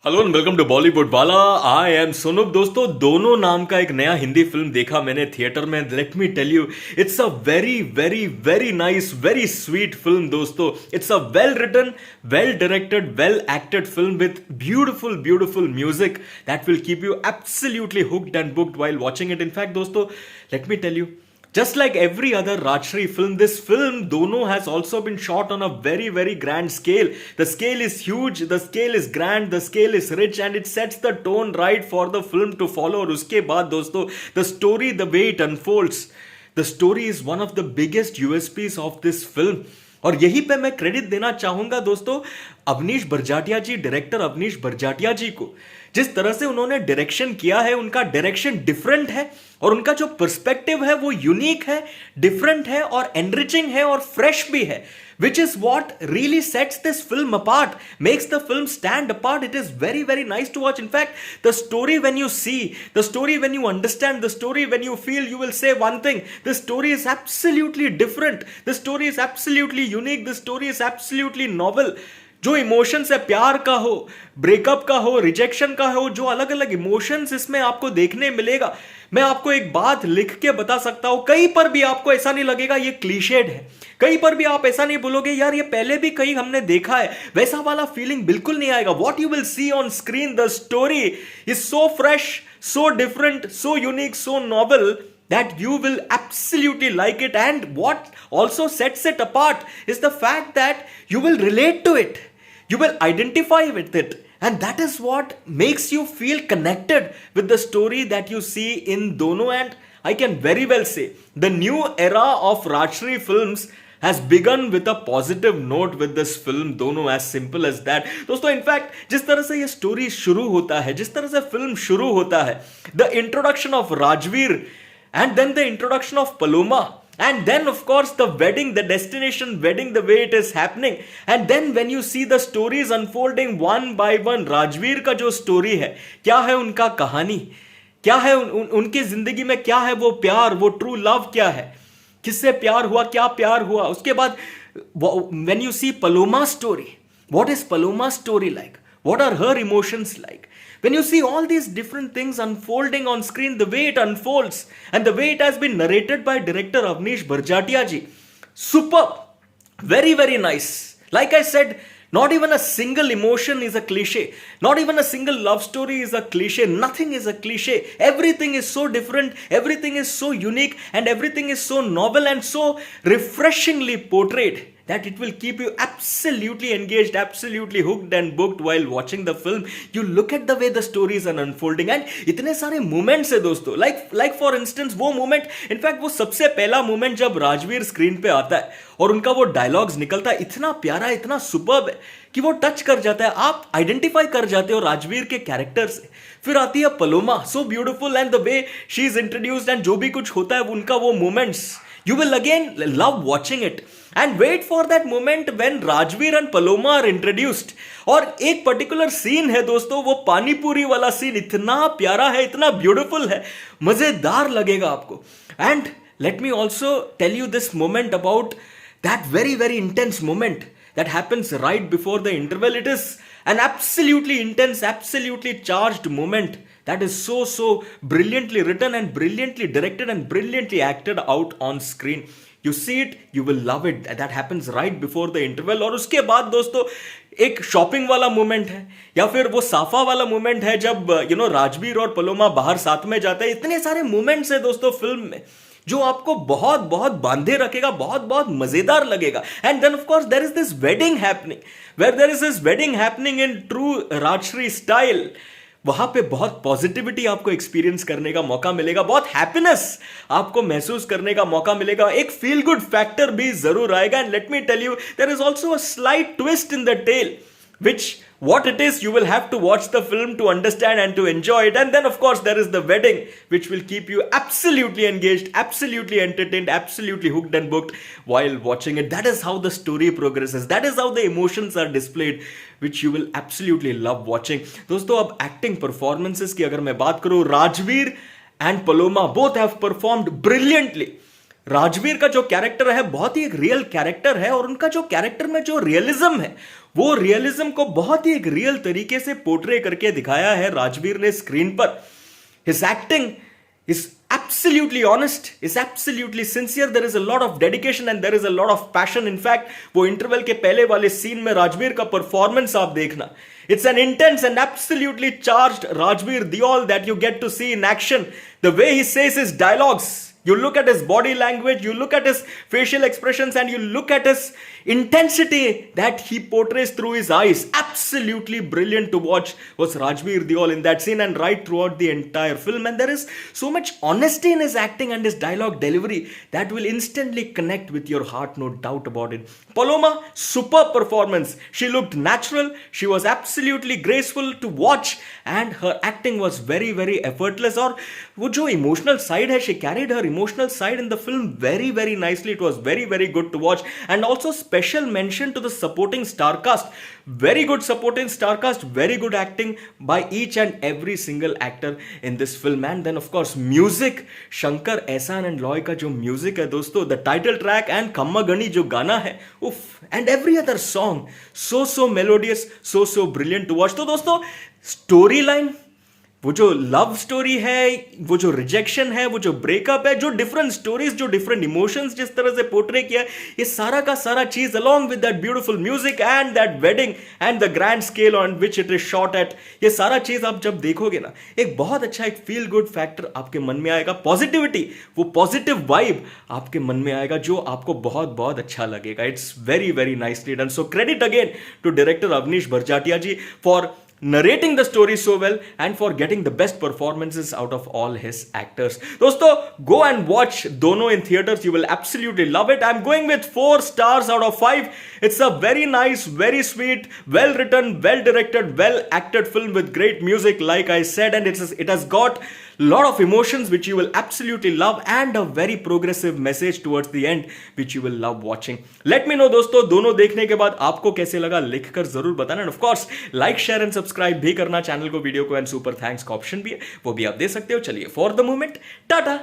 Hello and welcome to Bollywood Wala. I am Sonup. दोस्तों, दोनों नाम का एक नया हिंदी फिल्म देखा मैंने थिएटर में। Let me tell you, it's a very very very nice, very sweet film दोस्तों। It's a well written, well directed, well acted film with beautiful beautiful music that will keep you absolutely hooked and booked while watching it. In fact, दोस्तों, let me tell you, just like every other Rajshri film, this film Dono has also been shot on a very very grand scale. The scale is huge, the scale is grand, the scale is rich, and it sets the tone right for the film to follow. और उसके बाद दोस्तों, the story, the way it unfolds, the story is one of the biggest USPs of this film. और यहीं पे मैं credit देना चाहूंगा दोस्तों अवनीश बरजाटिया जी, डायरेक्टर अवनीश बरजाटिया जी को। जिस तरह से उन्होंने डायरेक्शन किया है, उनका डायरेक्शन डिफरेंट है और उनका जो पर्सपेक्टिव है वो यूनिक है, डिफरेंट है और एनरिचिंग है और फ्रेश भी है, which is what really sets this film apart, makes the film stand apart. It is very very nice to watch. In fact, the story, when you see the story, when you understand the story, when you feel, you will say one thing: this story is absolutely different, this story is absolutely unique, this story is absolutely novel. जो emotions है, प्यार का हो, breakup का हो, rejection का हो, जो अलग अलग इमोशंस इसमें आपको देखने मिलेगा, मैं आपको एक बात लिख के बता सकता हूं, कहीं पर भी आपको ऐसा नहीं लगेगा ये क्लीशेड है, कहीं पर भी आप ऐसा नहीं बोलोगे यार ये पहले भी कहीं हमने देखा है, वैसा वाला फीलिंग बिल्कुल नहीं आएगा. What you will see on screen, the story is so fresh, so different, so unique, so novel that you will absolutely like it. And what also sets it apart is the fact that you will relate to it, you will identify with it, and that is what makes you feel connected with the story that you see in Dono. And I can very well say the new era of Rajshri films has begun with a positive note with this film Dono, as simple as that. दोस्तों, in fact जिस तरह से ये story शुरू होता है, जिस तरह से फिल्म शुरू होता है, the introduction of Rajveer and then the introduction of Paloma, and then of course the wedding, the destination wedding, the way it is happening, and then when you see the stories unfolding one by one, Rajveer का जो story है, क्या है उनका कहानी, क्या है उनकी जिंदगी में, क्या है वो प्यार, वो ट्रू लव क्या है, किससे प्यार हुआ, क्या प्यार हुआ. उसके बाद when you see Paloma's story, what is Paloma's story like, what are her emotions like, when you see all these different things unfolding on screen, the way it unfolds and the way it has been narrated by director Avnish Barjatya ji, superb, very very nice. Like I said, not even a single emotion is a cliche. Not even a single love story is a cliche. Nothing is a cliche. Everything is so different. Everything is so unique. And everything is so novel and so refreshingly portrayed that it will keep you absolutely engaged, absolutely hooked and booked while watching the film. You look at the way the stories are unfolding and इतने सारे moments है दोस्तों. Like for instance, वो moment, in fact वो सबसे पहला moment जब Rajveer screen पे आता है और उनका वो डायलॉग्स निकलता है, इतना प्यारा, इतना सुपर्ब है कि वो टच कर जाता है, आप आइडेंटिफाई कर जाते हो राजवीर के कैरेक्टर से. फिर आती है Paloma, so beautiful, and the way she is introduced and जो भी कुछ होता है उनका वो moments, you will again love watching it and wait for that moment when Rajveer and Paloma are introduced. और एक पर्टिकुलर सीन है दोस्तों, वो पानीपुरी वाला सीन इतना प्यारा है, इतना ब्यूटीफुल है, मजेदार लगेगा आपको. And let me also tell you this moment about that very very intense moment that happens right before the interval. It is an absolutely intense, absolutely charged moment that is so brilliantly written and brilliantly directed and brilliantly acted out on screen. You see it, you will love it. That happens right before the interval. और उसके बाद दोस्तों एक shopping वाला moment है, या फिर वो साफा वाला मोमेंट है जब राजवीर और पलोमा बाहर साथ में जाते हैं. इतने सारे मोमेंट्स है दोस्तों फिल्म में जो आपको बहुत बहुत बांधे रखेगा, बहुत बहुत मजेदार लगेगा. And then of course there is this wedding happening, where there is this wedding happening in true Rajshri style. वहां पे बहुत पॉजिटिविटी आपको एक्सपीरियंस करने का मौका मिलेगा, बहुत हैप्पीनेस आपको महसूस करने का मौका मिलेगा, एक फील गुड फैक्टर भी जरूर आएगा. And let me tell you, there is also a slight twist in the tail, which what it is, you will have to watch the film to understand and to enjoy it. And then of course there is the wedding, which will keep you absolutely engaged, absolutely entertained, absolutely hooked and booked while watching it. That is how the story progresses, that is how the emotions are displayed, which you will absolutely love watching. दोस्तों, अब acting performances की अगर मैं बात करूं, Rajveer and Paloma both have performed brilliantly. Rajveer का जो character है बहुत ही एक रियल कैरेक्टर है, और उनका जो कैरेक्टर में जो रियलिज्म है, वो रियलिज्म को बहुत ही एक रियल तरीके से पोर्ट्रे करके दिखाया है राजवीर ने स्क्रीन पर। His acting is absolutely honest, is absolutely sincere. There is a lot of dedication and there is a lot of passion. In fact, वो इंटरवल के पहले वाले सीन में राजवीर का परफॉर्मेंस आप देखना, it's an intense and absolutely charged Rajveer Deol that you get to see in action. The way he says his dialogues, you look at his body language, you look at his facial expressions, and you look at his intensity that he portrays through his eyes. Absolutely brilliant to watch was Rajveer Deol in that scene and right throughout the entire film. And there is so much honesty in his acting and his dialogue delivery that will instantly connect with your heart, no doubt about it. Paloma, superb performance. She looked natural. She was absolutely graceful to watch, and her acting was very, very effortless. और वो जो emotional side है, she carried her emotional side in the film very, very nicely. It was very, very good to watch. And also special mention to the supporting star cast. Very good supporting star cast, very good acting by each and every single actor in this film. And then of course music, Shankar Ehsaan and Loy का जो music है दोस्तों, the title track and Kamma Gani जो गाना है, उफ, and every other song, so melodious, so brilliant to watch. तो दोस्तों storyline, वो जो लव स्टोरी है, वो जो रिजेक्शन है, वो जो ब्रेकअप है, जो डिफरेंट स्टोरीज, जो डिफरेंट इमोशंस जिस तरह से पोर्ट्रे किया, ये सारा का सारा चीज along with that beautiful music and that wedding and the grand scale on which it is shot at, ये सारा चीज आप जब देखोगे ना, एक बहुत अच्छा एक फील गुड फैक्टर आपके मन में आएगा, पॉजिटिविटी, वो पॉजिटिव वाइब आपके मन में आएगा जो आपको बहुत बहुत अच्छा लगेगा. It's very very nicely done. So credit again to director Avnish Barjatya ji for narrating the story so well and for getting the best performances out of all his actors. Dosto, go and watch Dono in theaters. You will absolutely love it. I'm going with 4 stars out of 5. It's a very nice, very sweet, well written, well directed, well acted film with great music, like I said, and it has got lot of emotions which you will absolutely love and a very progressive message towards the end which you will love watching. Let me know दोस्तों, दोनों देखने के बाद आपको कैसे लगा, लिखकर जरूर बताना. End of course like share and subscribe भी करना चैनल को, वीडियो को, एंड सुपर थैंक्स का ऑप्शन भी है, वो भी आप दे सकते हो. चलिए फॉर द मोमेंट टाटा.